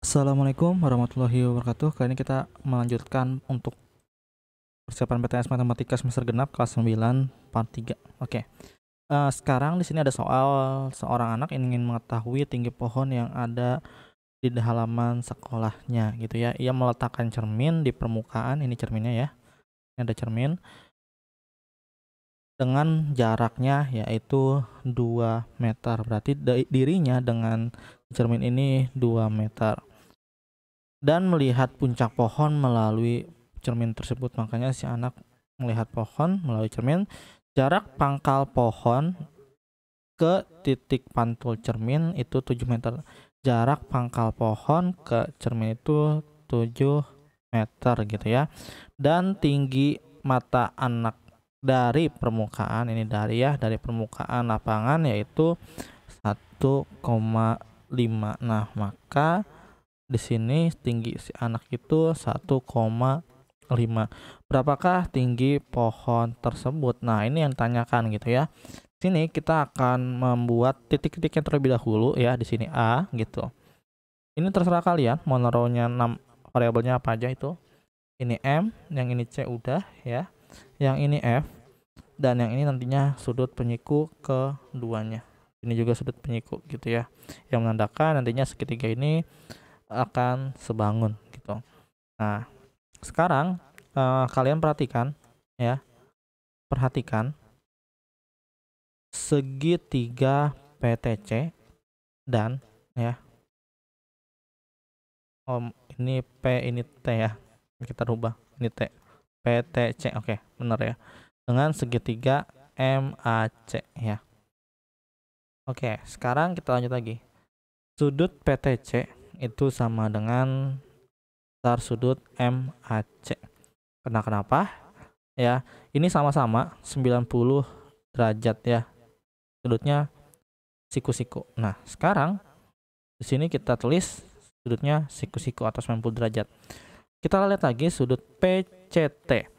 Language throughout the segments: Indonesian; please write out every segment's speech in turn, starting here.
Assalamualaikum warahmatullahi wabarakatuh. Kali ini kita melanjutkan untuk persiapan PTS Matematika semester genap kelas 9 part 3. Oke. Sekarang di sini ada soal seorang anak ingin mengetahui tinggi pohon yang ada di halaman sekolahnya gitu ya. Ia meletakkan cermin di permukaan, ini cerminnya ya. Ini ada cermin dengan jaraknya yaitu 2 meter. Berarti dirinya dengan cermin ini 2 meter. Dan melihat puncak pohon melalui cermin tersebut. Makanya si anak melihat pohon melalui cermin. Jarak pangkal pohon ke titik pantul cermin itu 7 meter. Jarak pangkal pohon ke cermin itu 7 meter gitu ya. Dan tinggi mata anak dari permukaan, ini dari permukaan lapangan yaitu 1,5. Nah, maka di sini tinggi si anak itu 1,5. Berapakah tinggi pohon tersebut? Nah, ini yang ditanyakan gitu ya. Sini kita akan membuat titik-titiknya terlebih dahulu ya, di sini A gitu. Ini terserah kalian mau naruhnya 6 variabelnya apa aja itu. Ini M, yang ini C udah ya. Yang ini F dan yang ini nantinya sudut penyiku keduanya. Ini juga sudut penyiku gitu ya. Yang menandakan nantinya segitiga ini akan sebangun gitu. Nah, sekarang kalian perhatikan ya, perhatikan segitiga PTC dan ya, ini P ini T ya, kita rubah ini T, PTC, oke, benar ya, dengan segitiga MAC ya. Oke, sekarang kita lanjut lagi. Sudut PTC itu sama dengan besar sudut MAC. Kenapa? Ya, ini sama-sama 90 derajat ya. Sudutnya siku-siku. Nah, sekarang di sini kita tulis sudutnya siku-siku atau 90 derajat. Kita lihat lagi sudut PCT.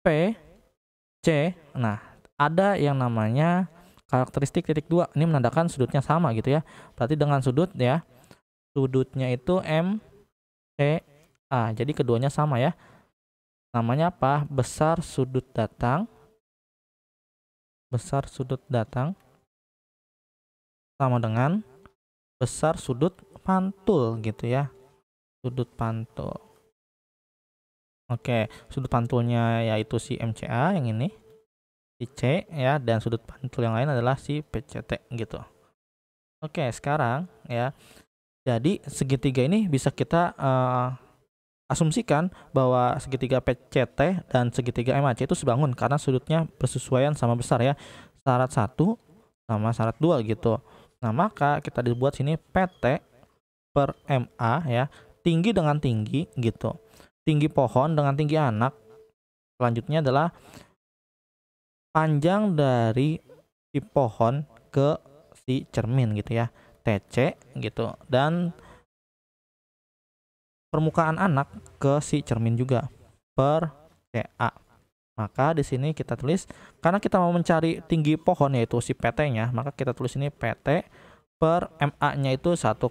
PC. Nah, ada yang namanya karakteristik titik 2. Ini menandakan sudutnya sama gitu ya. Berarti dengan sudut ya. Sudutnya itu MCA. Jadi keduanya sama ya. Namanya apa? Besar sudut datang sama dengan besar sudut pantul gitu ya. Sudut pantul. Oke, sudut pantulnya yaitu si MCA yang ini, si C ya, dan sudut pantul yang lain adalah si PCT gitu. Oke, sekarang ya. Jadi segitiga ini bisa kita asumsikan bahwa segitiga PCT dan segitiga MAC itu sebangun karena sudutnya bersesuaian sama besar ya. Syarat 1 sama syarat 2 gitu. Nah, maka kita dibuat sini PT per MA ya, tinggi dengan tinggi gitu. Tinggi pohon dengan tinggi anak. Selanjutnya adalah panjang dari si pohon ke si cermin gitu ya, TC gitu. Dan permukaan anak ke si cermin juga per CA. Maka di sini kita tulis, karena kita mau mencari tinggi pohon yaitu si PT-nya, maka kita tulis ini PT per MA-nya itu 1,5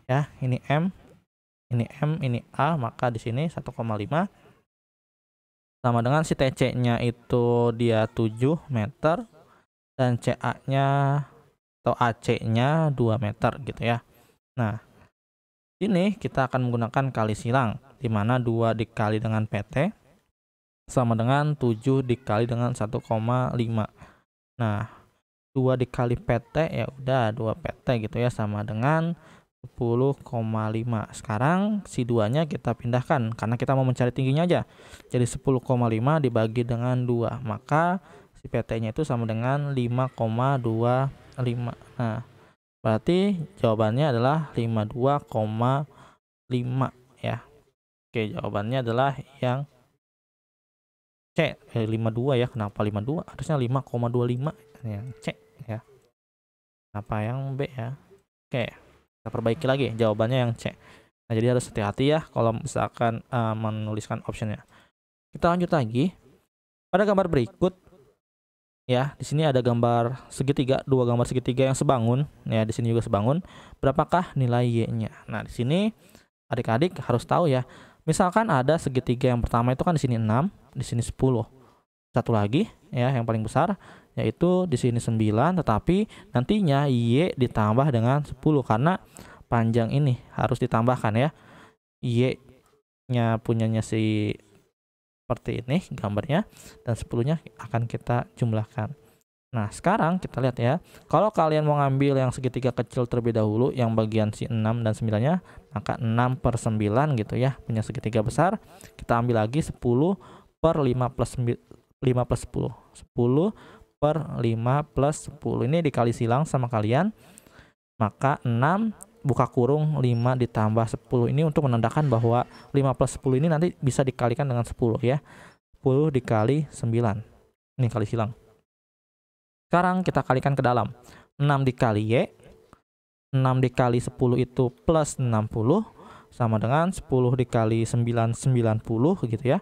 ya. Ini M, ini A, maka di sini 1,5 sama dengan si TC-nya itu dia 7 meter dan CA-nya atau AC-nya 2 meter gitu ya. Nah, ini kita akan menggunakan kali silang, di mana 2 dikali dengan PT sama dengan 7 dikali dengan 1,5. Nah, 2 dikali PT ya udah 2 PT gitu ya, sama dengan 10,5. Sekarang si 2-nya kita pindahkan karena kita mau mencari tingginya aja. Jadi 10,5 dibagi dengan 2, maka si PT-nya itu sama dengan 5,25. Nah, berarti jawabannya adalah 52,5 ya. Oke, jawabannya adalah yang C. 52 ya. Kenapa 52? Harusnya 5,25 yang C ya. Kenapa yang B ya? Oke, kita perbaiki lagi jawabannya yang C. Nah, jadi harus hati-hati ya kalau misalkan menuliskan optionnya. Kita lanjut lagi. Pada gambar berikut ya, di sini ada gambar segitiga, dua gambar segitiga yang sebangun, ya di sini juga sebangun. Berapakah nilai y-nya? Nah, di sini adik-adik harus tahu ya. Misalkan ada segitiga yang pertama itu kan di sini 6, di sini 10. Satu lagi ya yang paling besar yaitu di sini 9, tetapi nantinya y ditambah dengan 10 karena panjang ini harus ditambahkan ya. Y-nya punyanya si seperti ini gambarnya, dan 10-nya akan kita jumlahkan. Nah, sekarang kita lihat ya. Kalau kalian mau ngambil yang segitiga kecil terlebih dahulu, yang bagian si 6 dan 9-nya, maka 6/9 gitu ya, punya segitiga besar. Kita ambil lagi 10/5 plus 5 plus 10. 10/5 plus 10. Ini dikali silang sama kalian. Maka 6 buka kurung 5 ditambah 10. Ini untuk menandakan bahwa 5 plus 10 ini nanti bisa dikalikan dengan 10 ya. 10 dikali 9. Ini kali silang. Sekarang kita kalikan ke dalam. 6 dikali Y. 6 dikali 10 itu plus 60. Sama dengan 10 dikali 9, 90 gitu ya.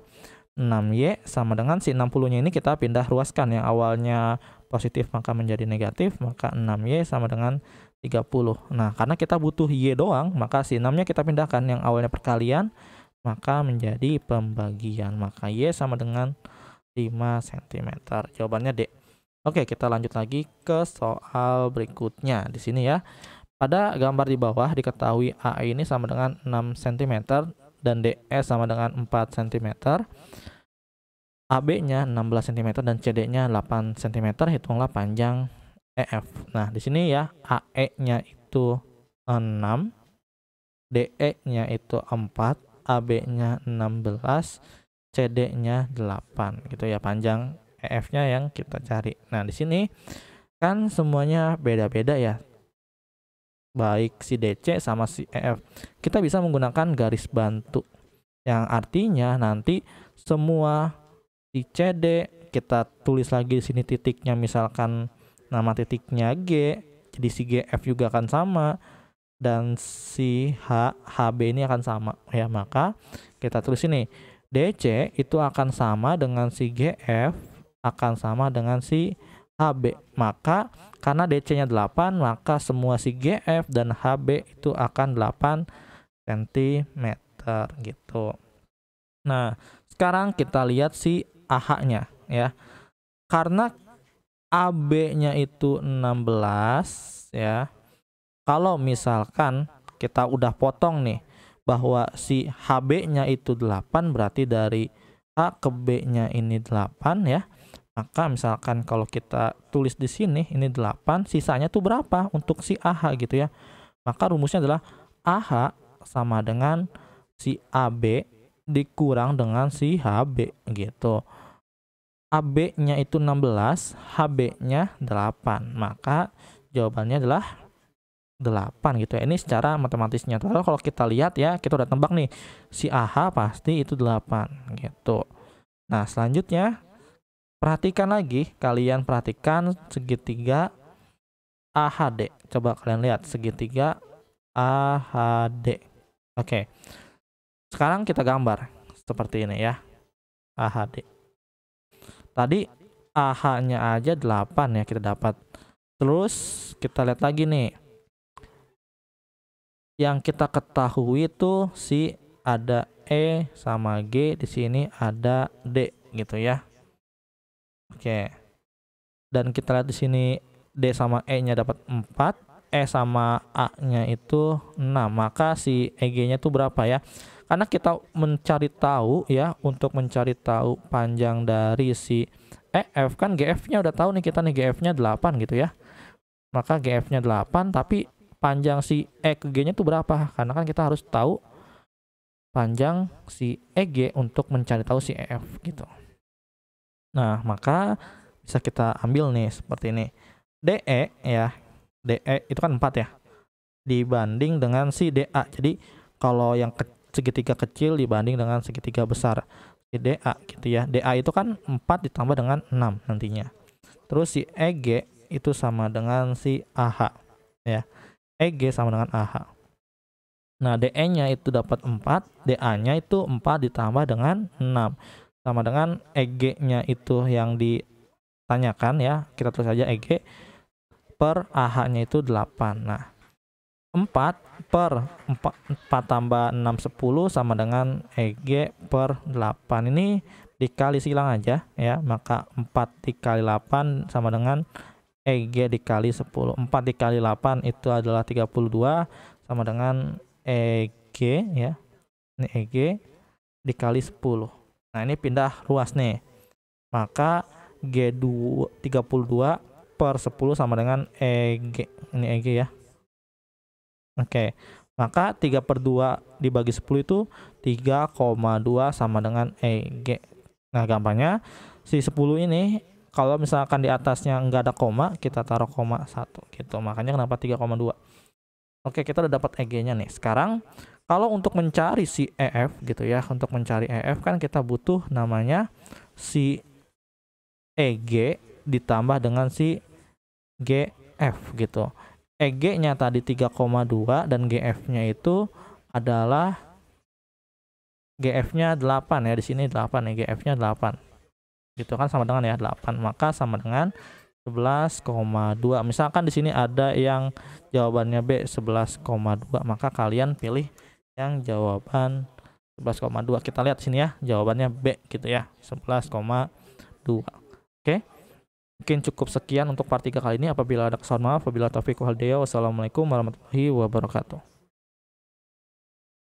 6Y sama dengan si 60-nya ini kita pindah ruaskan. Yang awalnya positif maka menjadi negatif. Maka 6Y sama dengan 30. Nah, karena kita butuh Y doang, maka si 6-nya kita pindahkan. Yang awalnya perkalian, maka menjadi pembagian. Maka Y sama dengan 5 cm. Jawabannya D. Oke, kita lanjut lagi ke soal berikutnya. Di sini ya. Pada gambar di bawah diketahui AE ini sama dengan 6 cm dan DE sama dengan 4 cm. AB-nya 16 cm dan CD-nya 8 cm. Hitunglah panjang EF. Nah, di sini ya AE-nya itu 6, DE-nya itu 4, AB-nya 16, CD-nya 8 gitu ya, panjang EF-nya yang kita cari. Nah, di sini kan semuanya beda-beda ya. Baik si DC sama si EF. Kita bisa menggunakan garis bantu. Yang artinya nanti semua si CD kita tulis lagi di sini titiknya, misalkan nama titiknya G, jadi si GF juga akan sama, dan si HB ini akan sama ya. Maka kita tulis ini DC itu akan sama dengan si GF akan sama dengan si HB. Maka karena DC-nya 8, maka semua si GF dan HB itu akan 8 cm gitu. Nah, sekarang kita lihat si AH-nya ya. Karena AB-nya itu 16 ya. Kalau misalkan kita udah potong nih bahwa si HB-nya itu 8, berarti dari A ke B-nya ini 8 ya. Maka misalkan kalau kita tulis di sini ini 8, sisanya tuh berapa untuk si AH gitu ya. Maka rumusnya adalah AH sama dengan si AB dikurang dengan si HB gitu. AB-nya itu 16, HB-nya 8. Maka jawabannya adalah 8 gitu ya. Ini secara matematisnya. Lalu kalau kita lihat ya, kita udah tebak nih. Si AH pasti itu 8 gitu. Nah, selanjutnya perhatikan lagi, kalian perhatikan segitiga AHD. Coba kalian lihat segitiga AHD. Oke. Sekarang kita gambar seperti ini ya. AHD. Tadi AH-nya aja 8 ya kita dapat. Terus kita lihat lagi nih. Yang kita ketahui itu si ada E sama G, di sini ada D gitu ya. Oke. Dan kita lihat di sini D sama E-nya dapat 4, E sama A-nya itu 6. Maka si EG-nya itu berapa ya? Karena kita mencari tahu ya, untuk mencari tahu panjang dari si EF kan GF-nya udah tahu nih kita nih, GF-nya 8 gitu ya. Maka GF-nya 8, tapi panjang si E ke G-nya itu berapa? Karena kan kita harus tahu panjang si EG untuk mencari tahu si EF gitu. Nah, maka bisa kita ambil nih seperti ini. DE ya. DE itu kan 4 ya. Dibanding dengan si DA. Jadi kalau yang segitiga kecil dibanding dengan segitiga besar, si DA gitu ya. DA itu kan 4 ditambah dengan 6 nantinya. Terus si EG itu sama dengan si AH ya. EG sama dengan AH. Nah, DE-nya itu dapat 4, DA-nya itu 4 ditambah dengan 6. Sama dengan EG-nya itu yang di tanyakan ya, kita tulis saja EG per AH-nya itu 8. Nah, 4 per 4 tambah 6 10 sama dengan EG per 8. Ini dikali silang aja ya, maka 4 dikali 8 sama dengan EG dikali 10. 4 dikali 8 itu adalah 32 sama dengan EG ya. Ini EG dikali 10. Nah, ini pindah ruas nih. Maka G2 32 per 10 sama dengan EG. Ini EG ya. Oke. Maka 3 per 2 dibagi 10 itu 3,2 sama dengan EG. Nah, gampangnya si 10 ini kalau misalkan di atasnya nggak ada koma, kita taruh koma 1 gitu. Makanya kenapa 3,2. Oke, kita udah dapat EG-nya nih. Sekarang kalau untuk mencari si EF gitu ya, untuk mencari EF kan kita butuh namanya si EG ditambah dengan si GF gitu. EG-nya tadi 3,2 dan GF-nya itu adalah GF-nya 8 ya. Di sini 8 ya, GF-nya 8. Gitu kan sama dengan ya 8. Maka sama dengan 11,2. Misalkan di sini ada yang jawabannya B 11,2, maka kalian pilih yang jawaban 11,2. Kita lihat sini ya, jawabannya B gitu ya, 11,2. Oke. Mungkin cukup sekian untuk part 3 kali ini. Apabila ada kesalahan maaf, apabila taufiq wal hidayah. Wassalamualaikum warahmatullahi wabarakatuh.